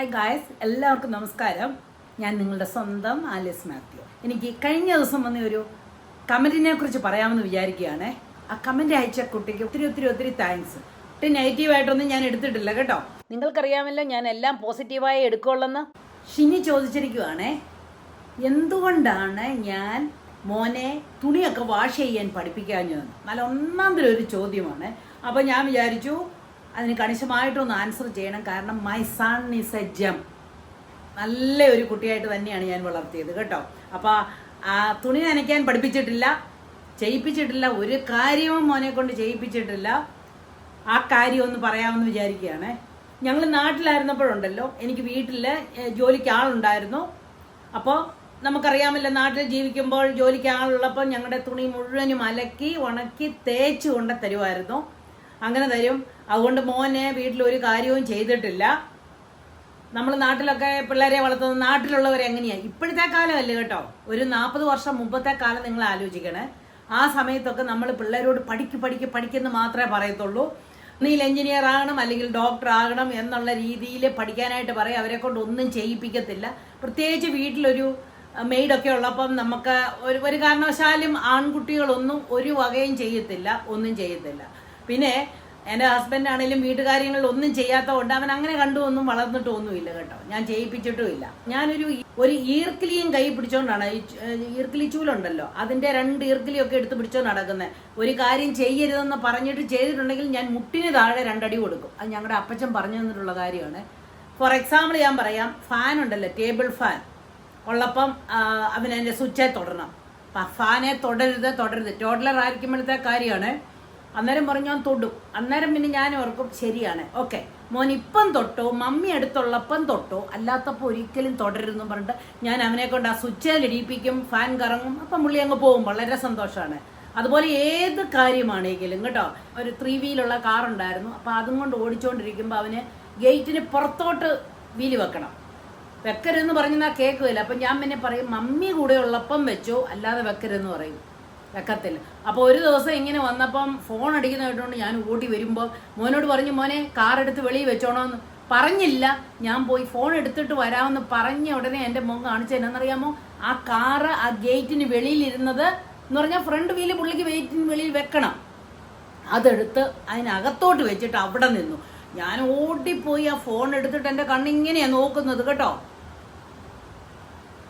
Hi guys, എല്ലാവർക്കും നമസ്കാരം. ഞാൻ നിങ്ങളുടെ സ്വന്തം ആലിസ് മാത്യു. എനിക്ക് കഴിഞ്ഞ ദിവസം വന്ന ഒരു കമൻറ്റിനെ കുറിച്ച് പറയാമെന്ന് വിചാരിക്കുകയാണ്. ആ കമൻറ്റ് അയച്ച കുട്ടിക്ക് ഒത്തിരി താങ്ക്സ്. ഒട്ടും നെഗറ്റീവായിട്ടൊന്നും ഞാൻ എടുത്തിട്ടില്ല കേട്ടോ. നിങ്ങൾക്കറിയാമല്ലോ ഞാൻ എല്ലാം പോസിറ്റീവായി എടുക്കുള്ളെന്ന്. ഷിനി ചോദിച്ചിരിക്കുവാണേ, എന്തുകൊണ്ടാണ് ഞാൻ മോനെ തുണിയൊക്കെ വാഷ് ചെയ്യാൻ പഠിപ്പിക്കാഞ്ഞതെന്ന്. നല്ല ഒന്നാം തരം ഒരു ചോദ്യമാണ്. അപ്പോൾ ഞാൻ വിചാരിച്ചു അതിന് കണിശമായിട്ടൊന്ന് ആൻസർ ചെയ്യണം. കാരണം മൈ സൺ ഈസ് എ ജം. നല്ല ഒരു കുട്ടിയായിട്ട് തന്നെയാണ് ഞാൻ വളർത്തിയത് കേട്ടോ. അപ്പോൾ ആ തുണി നനയ്ക്കാൻ പഠിപ്പിച്ചിട്ടില്ല, ചെയ്യിപ്പിച്ചിട്ടില്ല, ഒരു കാര്യവും മോനെ കൊണ്ട് ചെയ്യിപ്പിച്ചിട്ടില്ല. ആ കാര്യം ഒന്ന് പറയാമെന്ന് വിചാരിക്കുകയാണ്. ഞങ്ങൾ നാട്ടിലായിരുന്നപ്പോഴുണ്ടല്ലോ, എനിക്ക് വീട്ടിൽ ജോലിക്ക് ആളുണ്ടായിരുന്നു. അപ്പോൾ നമുക്കറിയാമല്ലോ, നാട്ടിൽ ജീവിക്കുമ്പോൾ ജോലിക്ക് ആളുള്ളപ്പോൾ ഞങ്ങളുടെ തുണി മുഴുവനും അലക്കി ഉണക്കി തേച്ച് കൊണ്ട് തരുമായിരുന്നു. അങ്ങനെ തരും. അതുകൊണ്ട് മോനെ വീട്ടിൽ ഒരു കാര്യവും ചെയ്തിട്ടില്ല. നമ്മൾ നാട്ടിലൊക്കെ പിള്ളേരെ വളർത്തുന്നത് നാട്ടിലുള്ളവരെ എങ്ങനെയാണ്. ഇപ്പോഴത്തെ കാലമല്ലേ കേട്ടോ, ഒരു 40 വർഷം മുമ്പത്തെ കാലം നിങ്ങൾ ആലോചിക്കണേ. ആ സമയത്തൊക്കെ നമ്മൾ പിള്ളേരോട് പഠിക്കുന്ന മാത്രമേ പറയത്തുള്ളൂ. ഒന്നുകിൽ എഞ്ചിനീയർ ആകണം അല്ലെങ്കിൽ ഡോക്ടർ ആകണം എന്നുള്ള രീതിയിൽ പഠിക്കാനായിട്ട് പറയും. അവരെ കൊണ്ട് ഒന്നും ചെയ്യിപ്പിക്കത്തില്ല. പ്രത്യേകിച്ച് വീട്ടിലൊരു മെയ്ഡൊക്കെ ഉള്ളപ്പം നമുക്ക് ഒരു കാരണവശാലും ആൺകുട്ടികളൊന്നും ഒരു വകയും ചെയ്യത്തില്ല, ഒന്നും ചെയ്യത്തില്ല. പിന്നെ എൻ്റെ ഹസ്ബൻഡാണെങ്കിലും വീട്ടുകാര്യങ്ങളിൽ ഒന്നും ചെയ്യാത്തതുകൊണ്ട് അവൻ അങ്ങനെ കണ്ടുവൊന്നും വളർന്നിട്ടൊന്നുമില്ല കേട്ടോ. ഞാൻ ചെയ്യിപ്പിച്ചിട്ടുമില്ല. ഞാനൊരു ഈർക്കിലിയും കൈ പിടിച്ചോണ്ടാണ്, ഈർക്കിലി ചൂലുണ്ടല്ലോ, അതിൻ്റെ 2 ഈർക്കിലിയൊക്കെ എടുത്ത് പിടിച്ചോണ്ട് നടക്കുന്നത്. ഒരു കാര്യം ചെയ്യരുതെന്ന് പറഞ്ഞിട്ട് ചെയ്തിട്ടുണ്ടെങ്കിൽ ഞാൻ മുട്ടിന് താഴെ 2 അടി കൊടുക്കും. അത് ഞങ്ങളുടെ അപ്പച്ചൻ പറഞ്ഞു തന്നിട്ടുള്ള കാര്യമാണ്. ഫോർ എക്സാമ്പിൾ ഞാൻ പറയാം, ഫാൻ ഉണ്ടല്ലോ, ടേബിൾ ഫാൻ ഉള്ളപ്പം അവൻ അതിൻ്റെ സ്വിച്ചെ തൊടണം. ഫാനെ തൊടരുത്. ടോഡലർ ആയിരിക്കുമ്പോഴത്തെ കാര്യമാണ്. അന്നേരം പറഞ്ഞു ഞാൻ തൊടും. അന്നേരം പിന്നെ ഞാൻ ഓർക്കും ശരിയാണ്, ഓക്കെ മോൻ ഇപ്പം തൊട്ടോ, മമ്മി അടുത്തുള്ളപ്പം തൊട്ടോ, അല്ലാത്തപ്പോൾ ഒരിക്കലും തുടരുതെന്ന് പറഞ്ഞിട്ട് ഞാൻ അവനെ കൊണ്ട് ആ സ്വിച്ചിൽ ഇടിപ്പിക്കും. ഫാൻ കറങ്ങും. അപ്പം പുള്ളി അങ്ങ് പോകും. വളരെ സന്തോഷമാണ്. അതുപോലെ ഏത് കാര്യമാണെങ്കിലും കേട്ടോ. ഒരു 3 വീലുള്ള കാറുണ്ടായിരുന്നു. അപ്പോൾ അതും കൊണ്ട് ഓടിച്ചുകൊണ്ടിരിക്കുമ്പോൾ അവന് ഗേറ്റിന് പുറത്തോട്ട് വീല് വെക്കരുതെന്ന് പറഞ്ഞാൽ കേൾക്കുകയില്ല. അപ്പം ഞാൻ പിന്നെ പറയും മമ്മി കൂടെ ഉള്ളപ്പം വെച്ചോ, അല്ലാതെ വെക്കരുതെന്ന് പറയും. വെക്കത്തില്ല. അപ്പോൾ ഒരു ദിവസം ഇങ്ങനെ വന്നപ്പം ഫോൺ അടിക്കുന്ന കേട്ടുകൊണ്ട് ഞാൻ ഓടി വരുമ്പോൾ മോനോട് പറഞ്ഞു, മോനെ കാറെടുത്ത് വെളിയിൽ വെച്ചോണോന്ന് പറഞ്ഞില്ല. ഞാൻ പോയി ഫോൺ എടുത്തിട്ട് വരാമെന്ന് പറഞ്ഞ ഉടനെ എൻ്റെ മോൻ കാണിച്ചത് എന്നറിയാമോ, ആ കാറ് ആ ഗേറ്റിന് വെളിയിലിരുന്നത് എന്ന് പറഞ്ഞാൽ ഫ്രണ്ട് വീല് പുള്ളിക്ക് ഗേറ്റിന് വെളിയിൽ വെക്കണം. അതെടുത്ത് അതിനകത്തോട്ട് വെച്ചിട്ട് അവിടെ നിന്നു. ഞാൻ ഓടിപ്പോയി ആ ഫോൺ എടുത്തിട്ട് എൻ്റെ കണ്ണിങ്ങനെയാണ് നോക്കുന്നത് കേട്ടോ.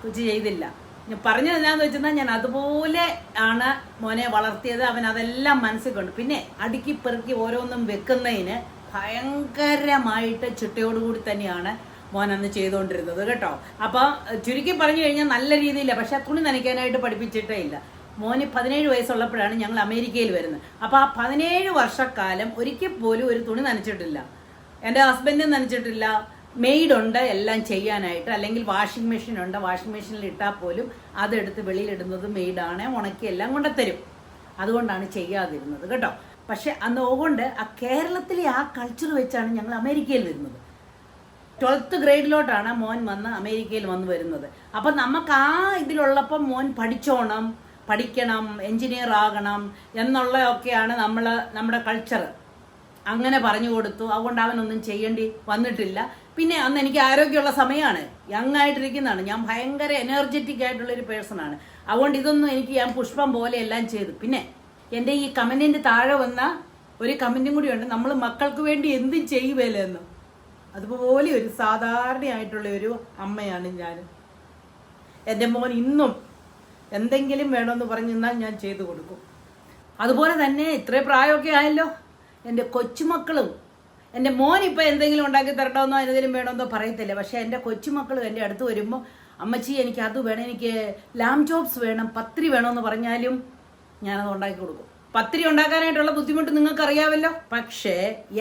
കുച്ച് ചെയ്തില്ല. ഞാൻ പറഞ്ഞത് എന്താണെന്ന് വെച്ചാൽ ഞാൻ അതുപോലെ ആണ് മോനെ വളർത്തിയത്. അവൻ അതെല്ലാം മനസ്സിൽ കൊണ്ട്. പിന്നെ അടുക്കി പെറുക്കി ഓരോന്നും വെക്കുന്നതിന് ഭയങ്കരമായിട്ട് ചിട്ടയോടുകൂടി തന്നെയാണ് മോൻ അന്ന് ചെയ്തുകൊണ്ടിരുന്നത് കേട്ടോ. അപ്പോൾ ചുരുക്കി പറഞ്ഞു കഴിഞ്ഞാൽ നല്ല രീതിയില്ല. പക്ഷെ തുണി നനയ്ക്കാനായിട്ട് പഠിപ്പിച്ചിട്ടേ ഇല്ല. മോന് 17 വയസ്സുള്ളപ്പോഴാണ് ഞങ്ങൾ അമേരിക്കയിൽ വരുന്നത്. അപ്പോൾ ആ 17 വർഷക്കാലം ഒരിക്കൽ പോലും ഒരു തുണി നനച്ചിട്ടില്ല. എൻ്റെ ഹസ്ബൻഡും നനച്ചിട്ടില്ല. മെയ്ഡുണ്ട് എല്ലാം ചെയ്യാനായിട്ട്, അല്ലെങ്കിൽ വാഷിംഗ് മെഷീൻ ഉണ്ട്. വാഷിംഗ് മെഷീനിൽ ഇട്ടാൽ പോലും അതെടുത്ത് വെളിയിലിടുന്നത് മെയ്ഡാണ്. ഉണക്കി എല്ലാം കൊണ്ടുത്തരും. അതുകൊണ്ടാണ് ചെയ്യാതിരുന്നത് കേട്ടോ. പക്ഷെ അതുകൊണ്ട് ആ കേരളത്തിലെ ആ കൾച്ചർ വെച്ചാണ് ഞങ്ങൾ അമേരിക്കയിൽ വരുന്നത്. 12th ഗ്രേഡിലോട്ടാണ് മോൻ വന്ന് അമേരിക്കയിൽ വന്ന് വരുന്നത്. അപ്പം നമുക്ക് ആ ഇതിലുള്ളപ്പം മോൻ പഠിക്കണം, എൻജിനീയർ ആകണം എന്നുള്ളതൊക്കെയാണ് നമ്മുടെ കൾച്ചർ. അങ്ങനെ പറഞ്ഞു കൊടുത്തു. അതുകൊണ്ട് അവനൊന്നും ചെയ്യേണ്ടി വന്നിട്ടില്ല. പിന്നെ അന്ന് എനിക്ക് ആരോഗ്യമുള്ള സമയമാണ്, യങ് ആയിട്ടിരിക്കുന്നതാണ്. ഞാൻ ഭയങ്കര എനർജറ്റിക് ആയിട്ടുള്ളൊരു പേഴ്സണാണ്. അതുകൊണ്ട് ഇതൊന്നും എനിക്ക് ഞാൻ പുഷ്പം പോലെ എല്ലാം ചെയ്തു. പിന്നെ എൻ്റെ ഈ കമൻറ്റിൻ്റെ താഴെ വന്ന ഒരു കമൻറ്റും കൂടിയുണ്ട്, നമ്മൾ മക്കൾക്ക് വേണ്ടി എന്തും ചെയ്യുകയില്ലെന്ന്. അതുപോലെ ഒരു സാധാരണയായിട്ടുള്ള ഒരു അമ്മയാണ് ഞാൻ. എൻ്റെ മോൻ ഇന്നും എന്തെങ്കിലും വേണമെന്ന് പറഞ്ഞു നിന്നാൽ ഞാൻ ചെയ്തു കൊടുക്കും. അതുപോലെ തന്നെ ഇത്രയും പ്രായമൊക്കെ ആയല്ലോ, എൻ്റെ കൊച്ചുമക്കളും, എൻ്റെ മോൻ ഇപ്പോൾ എന്തെങ്കിലും ഉണ്ടാക്കി തരണമെന്നോ എന്തെങ്കിലും വേണമെന്നോ പറയത്തില്ല. പക്ഷേ എൻ്റെ കൊച്ചുമക്കളും എൻ്റെ അടുത്ത് വരുമ്പോൾ അമ്മച്ചി എനിക്ക് അത് വേണം, എനിക്ക് ലാം ചോപ്സ് വേണം, പത്തിരി വേണമെന്ന് പറഞ്ഞാലും ഞാനത് ഉണ്ടാക്കി കൊടുക്കും. പത്തിരി ഉണ്ടാക്കാനായിട്ടുള്ള ബുദ്ധിമുട്ട് നിങ്ങൾക്ക് അറിയാമല്ലോ. പക്ഷേ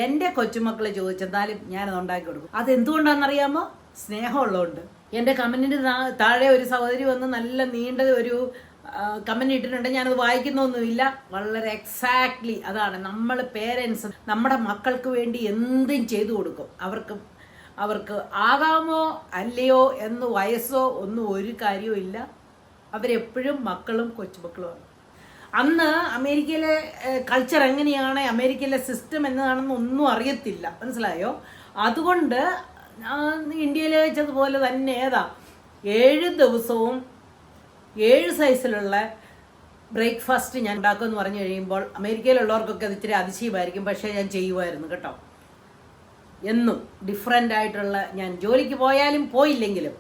എൻ്റെ കൊച്ചുമക്കൾ ചോദിച്ചെന്നാലും ഞാനത് ഉണ്ടാക്കി കൊടുക്കും. അതെന്തുകൊണ്ടാണെന്നറിയാമോ? സ്നേഹമുള്ളതുകൊണ്ട്. എൻ്റെ കമൻറ്റിൻ്റെ താഴെ ഒരു സഹോദരി വന്ന് നല്ല നീണ്ട ഒരു കമന്റ് ഇട്ടിട്ടുണ്ട്. ഞാനത് വായിക്കുന്നൊന്നുമില്ല. വളരെ എക്സാക്ട്ലി അതാണ്. നമ്മൾ പേരൻസ് നമ്മുടെ മക്കൾക്ക് വേണ്ടി എന്തും ചെയ്തു കൊടുക്കും. അവർക്ക് ആകാമോ അല്ലയോ എന്ന് വയസ്സോ ഒന്നും ഒരു കാര്യവും ഇല്ല. അവരെപ്പോഴും മക്കളും കൊച്ചുമക്കളുമാണ്. അന്ന് അമേരിക്കയിലെ കൾച്ചർ എങ്ങനെയാണ്, അമേരിക്കയിലെ സിസ്റ്റം എന്നതാണെന്ന് ഒന്നും അറിയത്തില്ല, മനസ്സിലായോ? അതുകൊണ്ട് ഇന്ത്യയിൽ വെച്ചതുപോലെ തന്നെ 7 ദിവസവും 7 സൈസിലുള്ള ബ്രേക്ക്ഫാസ്റ്റ് ഞാൻ ഉണ്ടാക്കുമെന്ന് പറഞ്ഞു കഴിയുമ്പോൾ അമേരിക്കയിലുള്ളവർക്കൊക്കെ അത് ഇത്തിരി അതിശയമായിരിക്കും. പക്ഷേ ഞാൻ ചെയ്യുമായിരുന്നു കേട്ടോ. എന്നും ഡിഫറെൻ്റ് ആയിട്ടുള്ള, ഞാൻ ജോലിക്ക് പോയാലും പോയില്ലെങ്കിലും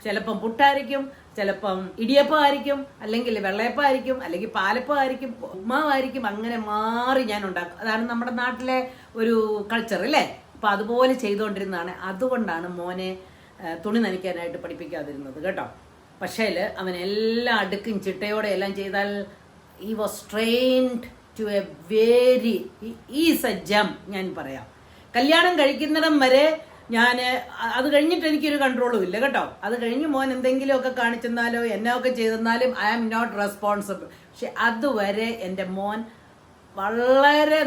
ചിലപ്പം പുട്ടായിരിക്കും, ചിലപ്പം ഇടിയപ്പമായിരിക്കും, അല്ലെങ്കിൽ വെള്ളയപ്പമായിരിക്കും, അല്ലെങ്കിൽ പാലപ്പമായിരിക്കും, ഉപ്മാവായിരിക്കും. അങ്ങനെ മാറി ഞാൻ ഉണ്ടാക്കും. അതാണ് നമ്മുടെ നാട്ടിലെ ഒരു കൾച്ചർ അല്ലേ. അപ്പം അതുപോലെ ചെയ്തുകൊണ്ടിരുന്നതാണ്. അതുകൊണ്ടാണ് മോനെ തുണി നനയ്ക്കാനായിട്ട് പഠിപ്പിക്കാതിരുന്നത് കേട്ടോ. പക്ഷേ അവൻ എല്ലാം അടുക്കും ചിട്ടയോടെ എല്ലാം ചെയ്താൽ ഈ was trained to a very is a gem. ഞാൻ പറയാം, കല്യാണം കഴിക്കുന്നിടം വരെ ഞാൻ, അത് കഴിഞ്ഞിട്ട് എനിക്കൊരു കൺട്രോളും ഇല്ല കേട്ടോ. അത് കഴിഞ്ഞ് മോൻ എന്തെങ്കിലുമൊക്കെ കാണിച്ചെന്നാലോ എന്നൊക്കെ ചെയ്തെന്നാലും ഐ ആം നോട്ട് റെസ്പോൺസിബിൾ. പക്ഷെ അതുവരെ എൻ്റെ മോൻ വളരെ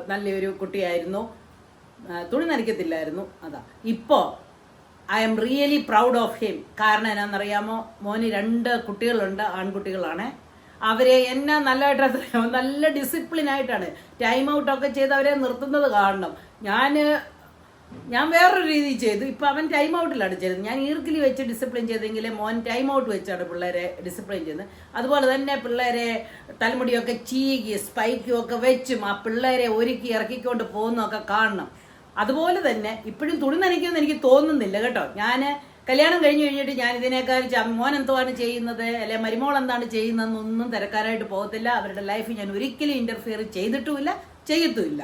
നല്ലൊരു കുട്ടിയായിരുന്നു. തുണി നനയ്ക്കത്തില്ലായിരുന്നു. അതാ ഇപ്പോൾ I am really proud of him. കാരണം എന്നാണെന്നറിയാമോ, മോന് 2 കുട്ടികളുണ്ട്, ആൺകുട്ടികളാണ്. അവരെ എന്നാ നല്ലതായിട്ടറിയാമോ, നല്ല ഡിസിപ്ലിനായിട്ടാണ് ടൈം ഔട്ടൊക്കെ ചെയ്ത് അവരെ നിർത്തുന്നത് കാണണം. ഞാൻ വേറൊരു രീതിയിൽ ചെയ്തു. ഇപ്പം അവൻ ടൈം ഔട്ടിലാണ് ചെയ്തത്. ഞാൻ ഈർക്കിലി വെച്ച് ഡിസിപ്ലിൻ ചെയ്തെങ്കിൽ മോൻ ടൈം ഔട്ട് വെച്ചാണ് പിള്ളേരെ ഡിസിപ്ലിൻ ചെയ്യുന്നത്. അതുപോലെ തന്നെ പിള്ളേരെ തലമുടിയൊക്കെ ചീകി സ്പൈക്കും ഒക്കെ വെച്ചും ആ പിള്ളേരെ ഒരുക്കി ഇറക്കിക്കൊണ്ട് പോകുന്നതൊക്കെ കാണണം. അതുപോലെ തന്നെ ഇപ്പോഴും തുണി നനയ്ക്കുമെന്ന് എനിക്ക് തോന്നുന്നില്ല കേട്ടോ. ഞാൻ കല്യാണം കഴിഞ്ഞിട്ട് ഞാൻ ഇതിനേക്കാൾ മോൻ എന്തുവാണ് ചെയ്യുന്നത്, അല്ലെ മരുമോൾ എന്താണ് ചെയ്യുന്നതെന്നൊന്നും തിരക്കാനായിട്ട് പോകത്തില്ല. അവരുടെ ലൈഫ് ഞാൻ ഒരിക്കലും ഇന്റർഫിയർ ചെയ്തിട്ടുമില്ല, ചെയ്യത്തുമില്ല.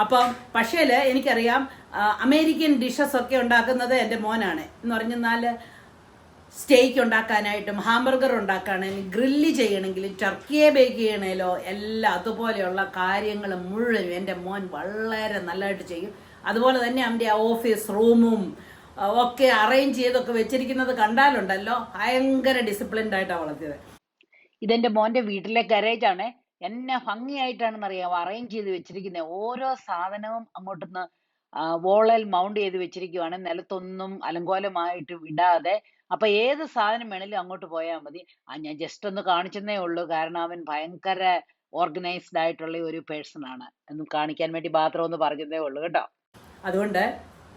അപ്പം പക്ഷേ എനിക്കറിയാം, അമേരിക്കൻ ഡിഷസ് ഒക്കെ ഉണ്ടാക്കുന്നത് എൻ്റെ മോനാണ്. എന്ന് പറഞ്ഞാൽ സ്റ്റേക്ക് ഉണ്ടാക്കാനായിട്ടും ഹാംബർഗർ ഉണ്ടാക്കാനാണെങ്കിലും ഗ്രില്ല് ചെയ്യണമെങ്കിലും ടർക്കിയെ ബേക്ക് ചെയ്യണേലോ എല്ലാം അതുപോലെയുള്ള കാര്യങ്ങൾ മുഴുവനും എൻ്റെ മോൻ വളരെ നല്ലതായിട്ട് ചെയ്യും. അതുപോലെ തന്നെ അവൻ്റെ ഓഫീസ് റൂമും ഒക്കെ അറേഞ്ച് ചെയ്തൊക്കെ വെച്ചിരിക്കുന്നത് കണ്ടാലുണ്ടല്ലോ, ഭയങ്കര ഡിസിപ്ലിൻഡ് ആയിട്ടാണ് വളർത്തിയത്. ഇതെന്റെ മോന്റെ വീട്ടിലെ ഗാരേജാണ്. എന്നെ ഭംഗിയായിട്ടാണെന്നറിയാമോ അറേഞ്ച് ചെയ്ത് വെച്ചിരിക്കുന്നത്. ഓരോ സാധനവും അങ്ങോട്ടൊന്ന് വോളിൽ മൗണ്ട് ചെയ്ത് വെച്ചിരിക്കുവാണ്, നിലത്തൊന്നും അലങ്കോലമായിട്ട് വിടാതെ. അപ്പൊ ഏത് സാധനം വേണേലും അങ്ങോട്ട് പോയാൽ മതി. ഞാൻ ജസ്റ്റ് ഒന്ന് കാണിച്ചെന്നേ ഉള്ളൂ, കാരണം അവൻ ഭയങ്കര ഓർഗനൈസ്ഡ് ആയിട്ടുള്ള ഒരു പേഴ്സൺ ആണ്. എന്ന് കാണിക്കാൻ വേണ്ടി മാത്രം ഒന്ന് പറഞ്ഞതേ ഉള്ളൂ കേട്ടോ. അതുകൊണ്ട്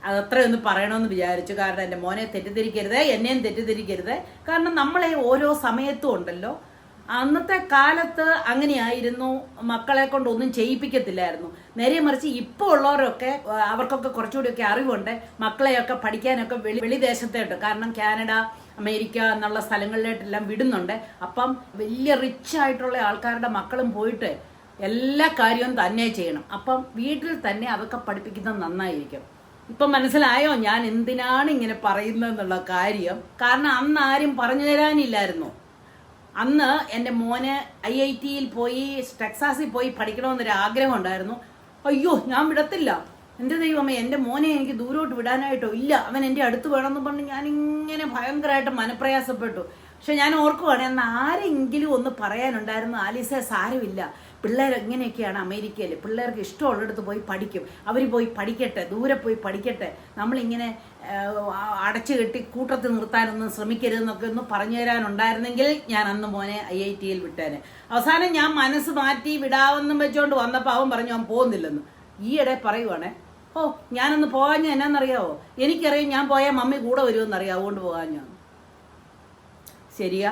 അതത്രയൊന്ന് പറയണമെന്ന് വിചാരിച്ചു. കാരണം എൻ്റെ മോനെ തെറ്റിദ്ധരിക്കരുത്, എന്നെയും തെറ്റിദ്ധരിക്കരുത്. കാരണം നമ്മളെ ഓരോ സമയത്തും ഉണ്ടല്ലോ, അന്നത്തെ കാലത്ത് അങ്ങനെയായിരുന്നു, മക്കളെ കൊണ്ടൊന്നും ചെയ്യിപ്പിക്കത്തില്ലായിരുന്നു. നേരെ മറിച്ച് ഇപ്പോൾ ഉള്ളവരൊക്കെ, അവർക്കൊക്കെ കുറച്ചുകൂടിയൊക്കെ അറിവുണ്ട്. മക്കളെയൊക്കെ പഠിക്കാനൊക്കെ വെളിദേശത്തോട്ട്, കാരണം കാനഡ അമേരിക്ക എന്നുള്ള സ്ഥലങ്ങളിലോട്ടെല്ലാം വിടുന്നുണ്ട്. അപ്പം വലിയ റിച്ച് ആയിട്ടുള്ള ആൾക്കാരുടെ മക്കളും പോയിട്ട് എല്ലാ കാര്യവും തന്നെ ചെയ്യണം. അപ്പം വീട്ടിൽ തന്നെ അതൊക്കെ പഠിപ്പിക്കുന്നത് നന്നായിരിക്കും. ഇപ്പം മനസ്സിലായോ ഞാൻ എന്തിനാണ് ഇങ്ങനെ പറയുന്നതെന്നുള്ള കാര്യം? കാരണം അന്ന് ആരും പറഞ്ഞു തരാനില്ലായിരുന്നു. അന്ന് എൻ്റെ മോന് IIT-യിൽ പോയി, ടെക്സാസിൽ പോയി പഠിക്കണമെന്നൊരു ആഗ്രഹം ഉണ്ടായിരുന്നു. അയ്യോ, ഞാൻ വിടത്തില്ല, എൻ്റെ ദൈവമേ, എൻ്റെ മോനെ എനിക്ക് ദൂരോട്ട് വിടാനായിട്ടോ ഇല്ല, അവൻ എൻ്റെ അടുത്ത് വേണമെന്ന് പറഞ്ഞ് ഞാനിങ്ങനെ ഭയങ്കരമായിട്ട് മനപ്രയാസപ്പെട്ടു. പക്ഷെ ഞാൻ ഓർക്കുവാണ്, എന്നാൽ ആരെങ്കിലും ഒന്ന് പറയാനുണ്ടായിരുന്നു, ആലീസേ സാരമില്ല, പിള്ളേർ എങ്ങനെയൊക്കെയാണ് അമേരിക്കയിൽ, പിള്ളേർക്ക് ഇഷ്ടമുള്ളിടത്ത് പോയി പഠിക്കും, അവർ പോയി പഠിക്കട്ടെ, ദൂരെ പോയി പഠിക്കട്ടെ, നമ്മളിങ്ങനെ അടച്ചു കെട്ടി കൂട്ടത്തിൽ നിർത്താനൊന്നും ശ്രമിക്കരുതെന്നൊക്കെ ഒന്ന് പറഞ്ഞു തരാനുണ്ടായിരുന്നെങ്കിൽ ഞാൻ അന്ന് മോനെ IIT-യിൽ വിട്ടേനെ. അവസാനം ഞാൻ മനസ്സ് മാറ്റി വിടാവെന്നും വെച്ചുകൊണ്ട് വന്നപ്പോൾ അവൻ പറഞ്ഞു അവൻ പോകുന്നില്ലെന്ന്. ഈയിടെ പറയുവാണേ, ഞാനൊന്ന് പോകാഞ്ഞ എന്നാന്നറിയാവോ, എനിക്കറിയാം ഞാൻ പോയാൽ മമ്മി കൂടെ വരുമെന്നറിയാം, അതുകൊണ്ട് പോകാഞ്ഞ. ശരിയാ,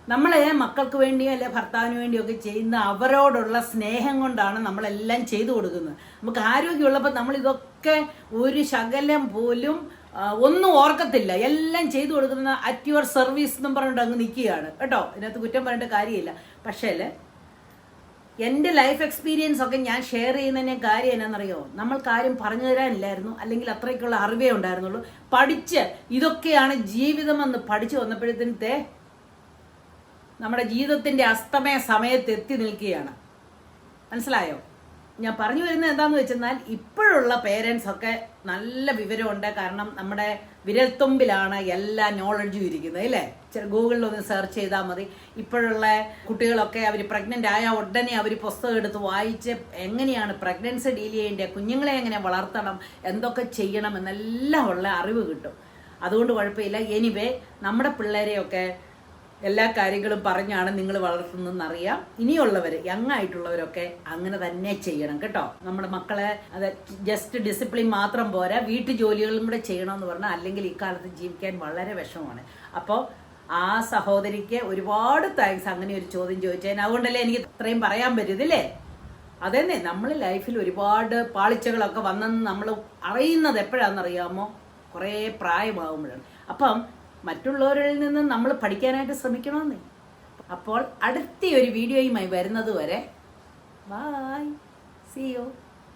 നമ്മളെ മക്കൾക്ക് വേണ്ടിയോ അല്ലെ ഭർത്താവിന് വേണ്ടിയോ ഒക്കെ ചെയ്യുന്ന അവരോടുള്ള സ്നേഹം കൊണ്ടാണ് നമ്മളെല്ലാം ചെയ്തു കൊടുക്കുന്നത്. നമുക്ക് ആരോഗ്യമുള്ളപ്പോൾ നമ്മൾ ഇതൊക്കെ ഒരു ശകലം പോലും ഒന്നും ഓർക്കത്തില്ല, എല്ലാം ചെയ്തു കൊടുക്കുന്ന അറ്റ് യുവർ സർവീസ് എന്നും പറഞ്ഞിട്ട് അങ്ങ് നിൽക്കുകയാണ് കേട്ടോ. ഇതിനകത്ത് കുറ്റം പറഞ്ഞിട്ട് കാര്യമില്ല. പക്ഷേ എൻ്റെ ലൈഫ് എക്സ്പീരിയൻസ് ഒക്കെ ഞാൻ ഷെയർ ചെയ്യുന്നതിനെ കാര്യം എന്നാണെന്നറിയോ, നമ്മൾക്ക് ആരും പറഞ്ഞു തരാനില്ലായിരുന്നു, അല്ലെങ്കിൽ അത്രയ്ക്കുള്ള അറിവേ ഉണ്ടായിരുന്നുള്ളൂ. പഠിച്ച് ഇതൊക്കെയാണ് ജീവിതമെന്ന് പഠിച്ചു വന്നപ്പോഴത്തേനത്തെ നമ്മുടെ ജീവിതത്തിൻ്റെ അസ്തമയ സമയത്ത് എത്തി നിൽക്കുകയാണ്. മനസ്സിലായോ? ഞാൻ പറഞ്ഞു വരുന്നത് എന്താണെന്ന് വെച്ചെന്നാൽ, ഇപ്പോഴുള്ള പേരൻസ് ഒക്കെ നല്ല വിവരമുണ്ട്. കാരണം നമ്മുടെ വിരൽത്തുമ്പിലാണ് എല്ലാ നോളജും ഇരിക്കുന്നത് അല്ലേ. ഗൂഗിളിലൊന്ന് സെർച്ച് ചെയ്താൽ മതി. ഇപ്പോഴുള്ള കുട്ടികളൊക്കെ അവർ പ്രഗ്നൻ്റ് ആയ ഉടനെ അവർ പുസ്തകം എടുത്ത് വായിച്ച് എങ്ങനെയാണ് പ്രഗ്നൻസി ഡീൽ ചെയ്യേണ്ടത്, കുഞ്ഞുങ്ങളെ എങ്ങനെ വളർത്തണം, എന്തൊക്കെ ചെയ്യണം എന്നെല്ലാം ഉള്ള അറിവ് കിട്ടും. അതുകൊണ്ട് കുഴപ്പമില്ല. എനിവേ, നമ്മുടെ പിള്ളേരെയൊക്കെ എല്ലാ കാര്യങ്ങളും പറഞ്ഞാണ് നിങ്ങൾ വളർത്തുന്നതെന്നറിയാം. ഇനിയുള്ളവർ യങ് ആയിട്ടുള്ളവരൊക്കെ അങ്ങനെ തന്നെ ചെയ്യണം കേട്ടോ. നമ്മുടെ മക്കളെ അത് ജസ്റ്റ് ഡിസിപ്ലിൻ മാത്രം പോരാ, വീട്ടു ജോലികളും കൂടെ ചെയ്യണമെന്ന് പറഞ്ഞാൽ അല്ലെങ്കിൽ ഈ കാലത്ത് ജീവിക്കാൻ വളരെ വിഷമമാണ്. അപ്പോൾ ആ സഹോദരിക്ക് ഒരുപാട് താങ്ക്സ് അങ്ങനെ ഒരു ചോദ്യം ചോദിച്ചതിന്. അതുകൊണ്ടല്ലേ എനിക്ക് ഇത്രയും പറയാൻ പറ്റുന്നില്ലേ. അതെന്നെ, നമ്മൾ ലൈഫിൽ ഒരുപാട് പാളിച്ചകളൊക്കെ വന്നെന്ന് നമ്മൾ അറിയുന്നത് എപ്പോഴാണെന്നറിയാമോ? കുറേ പ്രായമാകുമ്പോഴാണ്. അപ്പം മറ്റുള്ളവരിൽ നിന്ന് നമ്മൾ പഠിക്കാനായിട്ട് ശ്രമിക്കണമെന്നേ. അപ്പോൾ അടുത്ത ഒരു വീഡിയോയുമായി വരുന്നത് വരെ ബൈ, സീ യു.